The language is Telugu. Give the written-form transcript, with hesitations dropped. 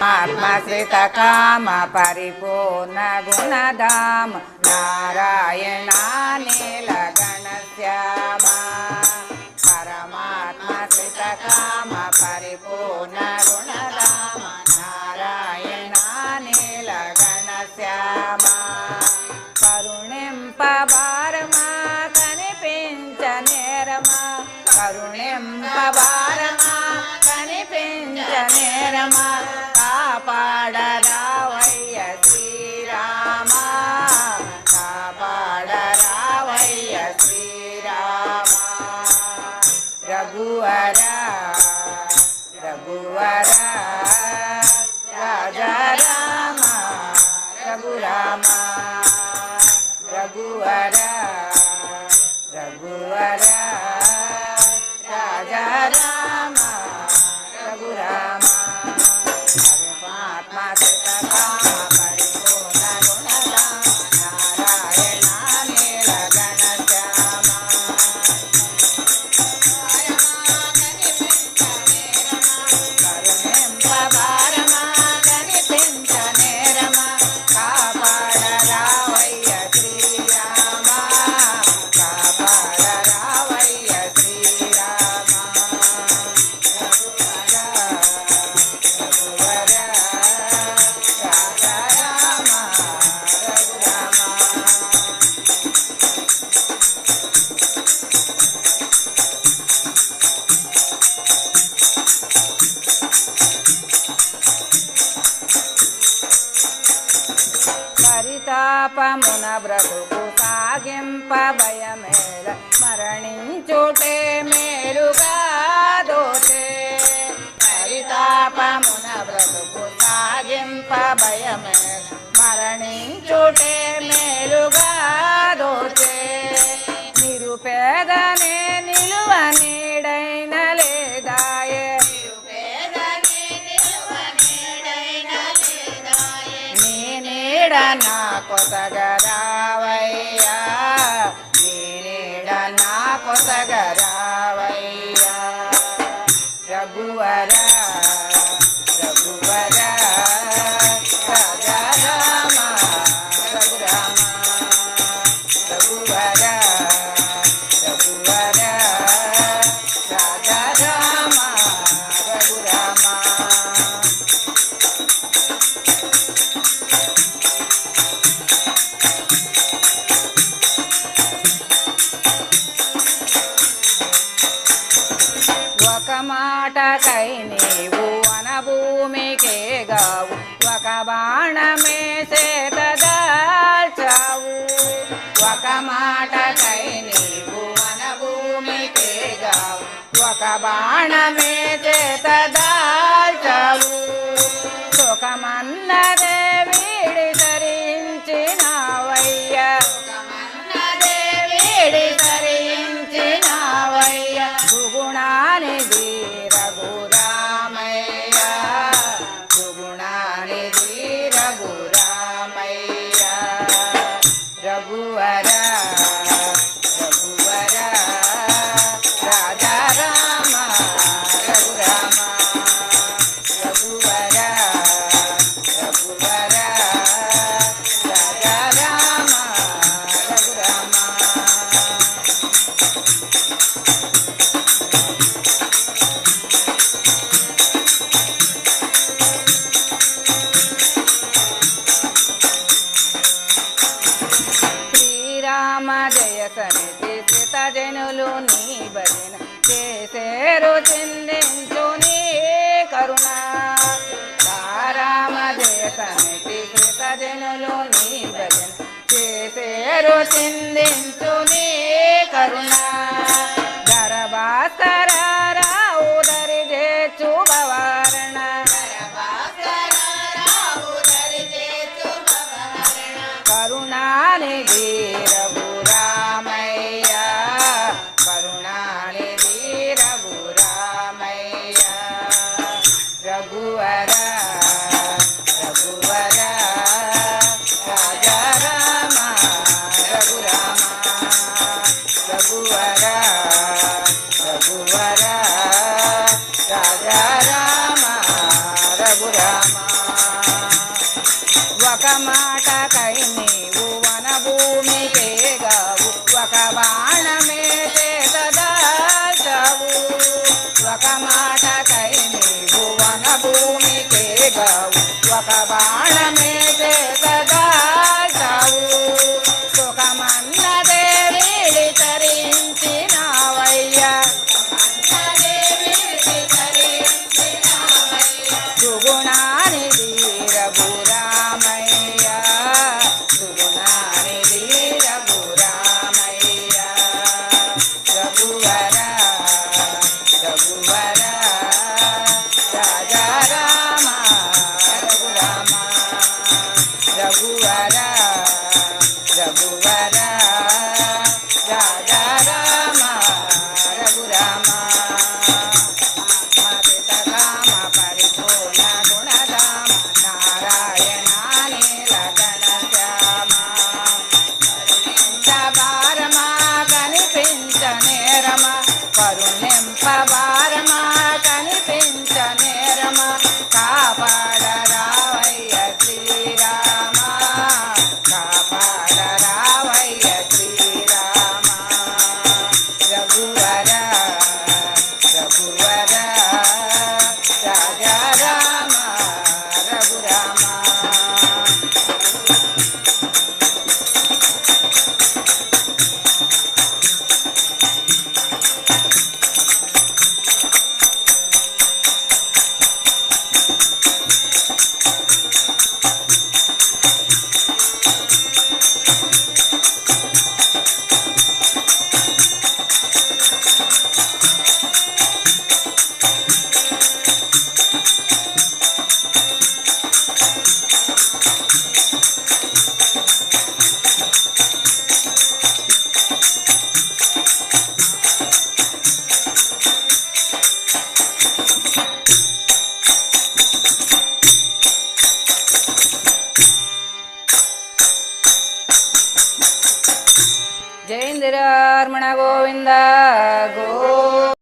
ఆత్మశ్రిత కామ పరిపూర్ణ గుణధామ నారాయణ నీలగణ శ్యామ పరమాత్మశ్రిత కామ పరిపూర్ణ గుణధామ నారాయణ నీలగణ శ్యామ కరుణింపబారమా కనిపించనేరమా కరుణింపబారమా కనిపించనేరమా కాపాడరావయ్య శ్రీరామ కాపాడరావయ్య శ్రీరామ రఘువర రఘువర రాజారామ రఘురామ రఘువర రఘువర రాజారామ రఘురామ పరమాత్మశ్రిత కామ పరిపూర్ణ గుణధామ నారాయణ నీలగణ శ్యామ కరుణింపబారమా కనిపించనేరమా కాపాడరావయ్య శ్రీరామ కాపాడరావయ్య శ్రీరామ రఘువర రాజారామ రఘురామ పరితాపమున బ్రతుకు సాగింప భయమేల మరణించుటే మేలుగా దోచే పరితాపమున బ్రతుకు సాగింప భయమేల మరణించుటే మేలుగా దోచే నిరుపేదనే నిలువ నీడైన లేదాయే నీ నీడ నా కొసగరావయ్యా నీ నీడ నా కొసగరావయ్యా రఘువర రఘువర రాజారామ రఘురామ రఘువర రఘువర రాజారామ రఘురామ ఒక మాటకై నీవు వనభూమికే గావు ఒక బాణమే చేతదాల్చావు ఒక మాటకై నీవు వనభూమికే గావు ఒక బాణమే చేతదాల్చావు సుఖమన్నదే వీడి ధరించినావయ్యా వీడి ధరించినావయ్య సుగుణానిధి రఘురామయ్య సుగుణానిధి రఘురామయ్య రఘువర రఘువర రాజారామ రఘురామ రఘువర రఘువర రాజారామ రఘురామ శ్రీరామ జయ సమితి శ్రిత జనులు నీ భజన చేసేరు చిందించు నీ కరుణ రామ జయ సమితి శ్రిత జనులు నీ భజన చేసేరు చిందించు నీ కరుణ ధరభాస్కర రావు దరి చేచు భవారణ కరుణానిధి రఘురామయ్య కరుణానిధి రఘురామయ్య రఘువర రఘువర రాజారామ రఘురామ రఘువర రఘువర రాజారామ రఘురామ ఒక మాటకై నీవు వనభూమికేగావు ఒక బాణమే చేతదాల్చావు ఒక మాటకై నీవు వనభూమికేగావు ఒక బాణమే చేతదాల్చావు సుఖమన్నదే వీడి తరించినావయ్యా సుగుణానిధి రఘురామయ్య సుగుణానిధి రఘురామయ్య రఘువర రఘువర రాజారామ రఘురామ రఘువర రఘువర రాజారామ రఘురామ కామ పరిపూర్ణ గుణధామ నారాయణాని లగన శ్యామ భారమా కనిపించనేరమ కరుణింపవారమా కనిపించనేరమ కాపాడరావయ్య శ్రీరామ కాపాడరావయ్య శ్రీరామ రఘువర రఘువర రాజారామ రఘురామ జయేంద్రార్మణ గోవింద గో